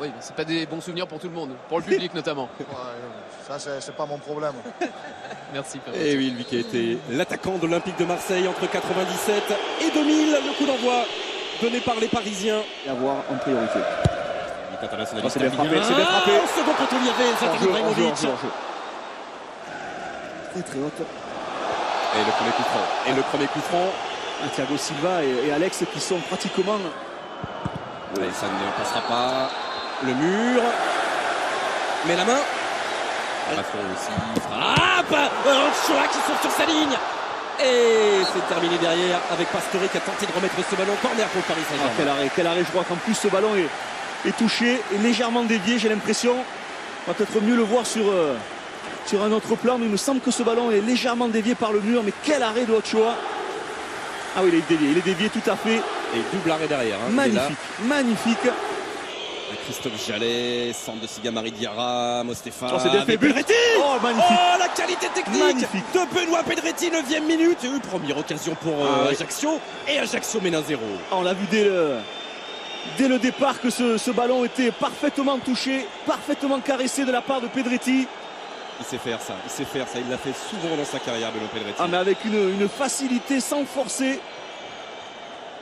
Oui, c'est pas des bons souvenirs pour tout le monde, pour le public notamment. Ça, c'est pas mon problème. Merci. Et oui, lui qui a été l'attaquant de l'Olympique de Marseille entre 97 et 2000. Le coup d'envoi donné par les Parisiens. Et avoir en priorité. Internationaliste. C'est bien frappé, c'est bien frappé. Au second poteau, il y avait Zlatan Ibrahimovic. Très très haute. Et le premier coup franc. Et le premier coup franc. Thiago Silva et Alex qui sont pratiquement... Et ça ne passera pas. Le mur. Mais la main. Raffon aussi. Frappe. Ochoa qui sort sur sa ligne. Et c'est terminé derrière avec Pastore qui a tenté de remettre ce ballon corner pour Paris Saint-Germain. Quel arrêt, je vois qu'en plus ce ballon est touché, est légèrement dévié, j'ai l'impression. On va peut-être mieux le voir sur un autre plan, mais il me semble que ce ballon est légèrement dévié par le mur. Mais quel arrêt de Ochoa! Ah oui, il est dévié tout à fait. Et double arrêt derrière. Hein, magnifique, magnifique. Christophe Jallet, centre de Sigamari Diarra, Mostefa. Oh, c'est bien fait, Pedretti. Oh, magnifique. Oh, la qualité technique magnifique de Benoît Pedretti, 9e minute. Première occasion pour Ajaccio. Et Ajaccio mène 1-0. On l'a vu dès le départ que ce ballon était parfaitement touché, parfaitement caressé de la part de Pedretti. Il sait faire ça, il l'a fait souvent dans sa carrière, Benoît Pedretti. Ah, mais avec une facilité sans forcer.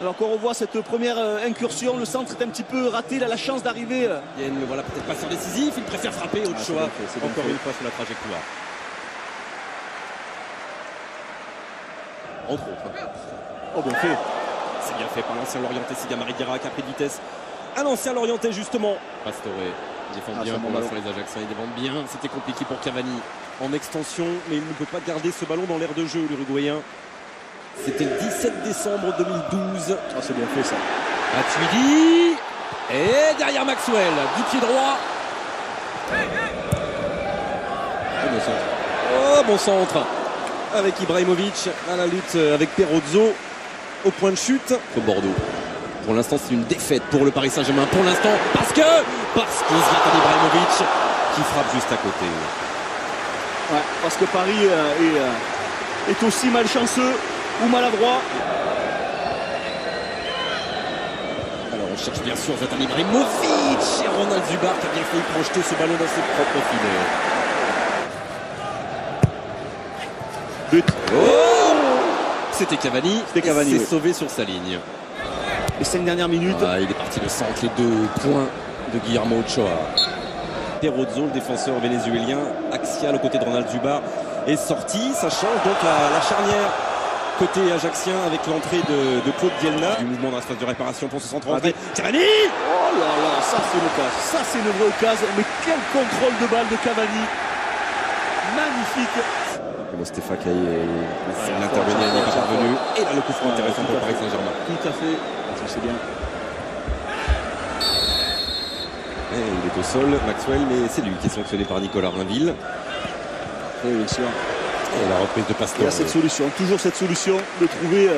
Alors qu'on revoit cette première incursion, le centre est un petit peu raté, il a la chance d'arriver. Il ne voilà peut-être pas sur décisif, il préfère frapper Ochoa encore une fois sur la trajectoire. Entre autres. Oh, bien fait. C'est bien fait par l'ancien Lorientais Sigamari Diarra qui a pris de vitesse. Un ancien Lorientais justement. Pastore défend bien pour l'instant les Ajacciens, ils défendent bien. C'était compliqué pour Cavani en extension, mais il ne peut pas garder ce ballon dans l'aire de jeu, l'Uruguayen. C'était le 17 décembre 2012. Ah, c'est bien fait ça. Matuidi. Et derrière Maxwell, du pied droit. Et bon centre. Oh, bon centre. Avec Ibrahimovic à la lutte avec Perozzo au point de chute. Au Bordeaux. Pour l'instant, c'est une défaite pour le Paris Saint-Germain. Pour l'instant, parce que Zlatan Ibrahimovic qui frappe juste à côté. Ouais, parce que Paris est aussi malchanceux ou maladroit. Alors on cherche bien sûr Zlatan Ibrahimovic et Ronald Zubar qui a bien failli projeter ce ballon dans ses propres filets. But. Oh, c'était Cavani. C'était Cavani. Il s'est sauvé sur sa ligne. Les 5 dernières minutes. Ah, il est parti le centre, les 2 points de Guillermo Ochoa. Perozzo, le défenseur vénézuélien, axial aux côtés de Ronald Zubar, est sorti. Ça change donc la charnière côté ajaxien avec l'entrée de Claude Bielna. Du mouvement dans l'espace de réparation pour ce centre entrée. Cavani. Oh là là, ça c'est l'occasion. Ça c'est une vraie occasion. Mais quel contrôle de balle de Cavani. Magnifique. Mostefa qui est intervenu, il n'est pas parvenu. Et là le coup franc intéressant pour Paris Saint-Germain. Tout à fait. C'est bien. Et il est au sol, Maxwell, mais c'est lui qui est sanctionné par Nicolas Rainville. Oui, bien sûr. Et la reprise de Pastore. Il y a cette solution, toujours cette solution de trouver.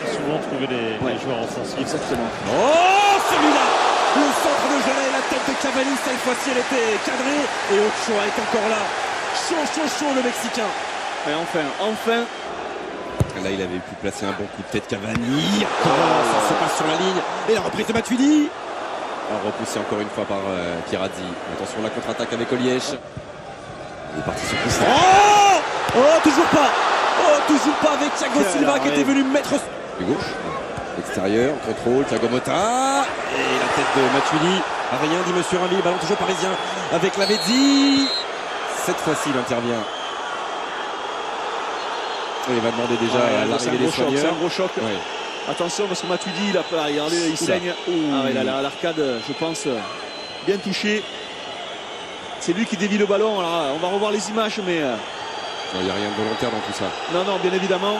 Souvent trouver les joueurs offensifs. Exactement. Oh, celui-là! Le centre de Jallet, la tête de Cavani, cette fois-ci elle était cadrée. Et Ochoa est encore là. Chaud, le Mexicain. Et enfin. Là, il avait pu placer un bon coup de tête Cavani. Ça se passe sur la ligne. Et la reprise de Matuidi. Alors, repoussé encore une fois par Pierazzi. Attention, la contre-attaque avec Olièche. Il est parti sur coup franc. Oh, toujours pas avec Thiago Silva qui était venu mettre du gauche. Extérieur, contrôle, Thiago Motta. Et la tête de Matuidi. Rien dit Monsieur Rainville, ballon toujours parisien avec Lavezzi. Cette fois-ci, il intervient. Il va demander déjà à l'arrivée des soigneurs. C'est un gros choc. Ouais. Attention parce que Matuidi, regardez, il saigne. Ah, il a l'arcade, je pense, bien touché. C'est lui qui dévie le ballon. Alors, on va revoir les images, mais... Il n'y a rien de volontaire dans tout ça. Non, bien évidemment.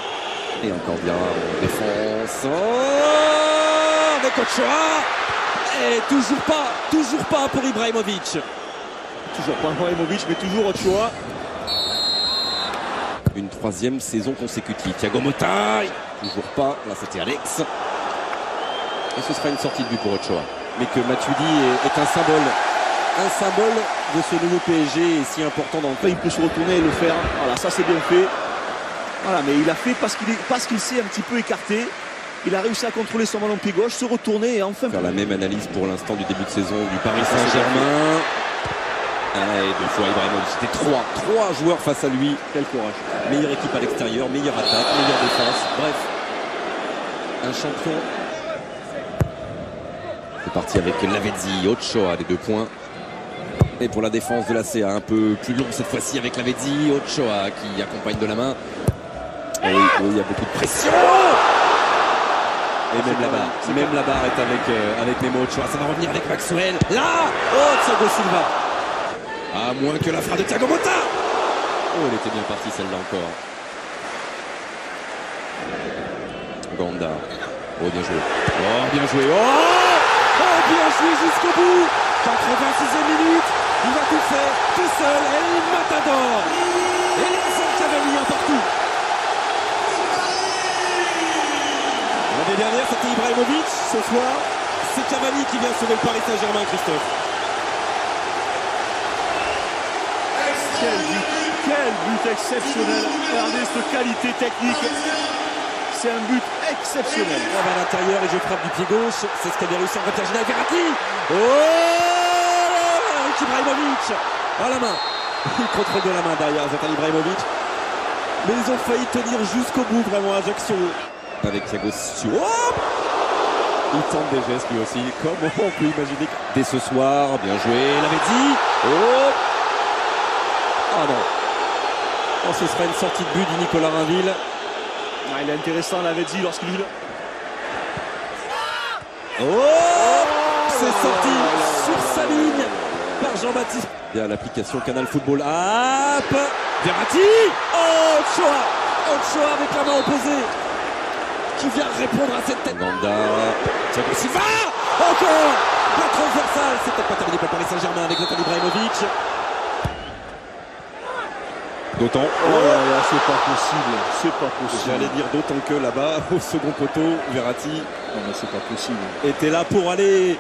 Et encore bien en défense. Oh, avec Ochoa. Et toujours pas pour Ibrahimovic. Toujours pas Ibrahimovic, mais toujours Ochoa. Une 3e saison consécutive. Thiago Motta, toujours pas. Là, c'était Alex. Et ce sera une sortie de but pour Ochoa. Mais que Matuidi est un symbole. Un symbole de ce nouveau PSG est si important dans le temps. Il peut se retourner et le faire. Voilà, ça c'est bien fait. Voilà, mais il a fait parce qu'il s'est un petit peu écarté. Il a réussi à contrôler son ballon pied gauche, se retourner et enfin... Faire la même analyse pour l'instant du début de saison du Paris Saint-Germain. Et 2 fois Ibrahimovic, c'était 3 joueurs face à lui. Quel courage. Meilleure équipe à l'extérieur, meilleure attaque, meilleure défense. Bref, un champion. C'est parti avec Lavezzi, Ochoa, les 2 points. Et pour la défense de la CA, un peu plus long cette fois-ci avec Lavezzi, Ochoa qui accompagne de la main. Et oui, il y a beaucoup de pression. Et même la barre est avec Memo Ochoa. Ça va revenir avec Maxwell. Là, oh, Thiago Silva. À moins que la frappe de Thiago Motta. Oh, elle était bien partie celle-là encore. Ganda. Oh, bien joué. Oh, bien joué. Oh, bien joué jusqu'au bout. 86e minute. Il va tout faire, tout seul. El Matador. Et Edinson Cavani en partout. L'année dernière, c'était Ibrahimovic. Ce soir, c'est Cavani qui vient sauver le Paris Saint-Germain, Christophe. Quel but exceptionnel. Regardez cette qualité technique. C'est un but exceptionnel. On va à l'intérieur et je frappe du pied gauche. C'est ce qu'avait réussi à refaire Gina Verratti. Oh, avec Ibrahimovic à la main. Il contrôle de la main derrière Zlatan Ibrahimovic. Mais ils ont failli tenir jusqu'au bout vraiment Ajaccio. Avec Thiago Silva. Il tente des gestes lui aussi. Comment on peut imaginer que dès ce soir, bien joué, l'avait dit. Oh, ah non. Oh, ce sera une sortie de but du Nicolas Rainville. Ah, il est intéressant, l'avait dit lorsqu'il... Oh, c'est sorti sur sa ligne par Jean-Baptiste. Il y a l'application Canal Football App. Verratti. Oh, Ochoa avec la main opposée qui vient répondre à cette tête. Ganda. Thiago Silva. Encore la transversale. C'est peut-être pas terminé pour Paris Saint-Germain avec Zlatan Ibrahimovic. D'autant. Oh là là, c'est pas possible. C'est pas possible. J'allais dire d'autant que là-bas, au second poteau, Verratti. Non mais c'est pas possible. Était là pour aller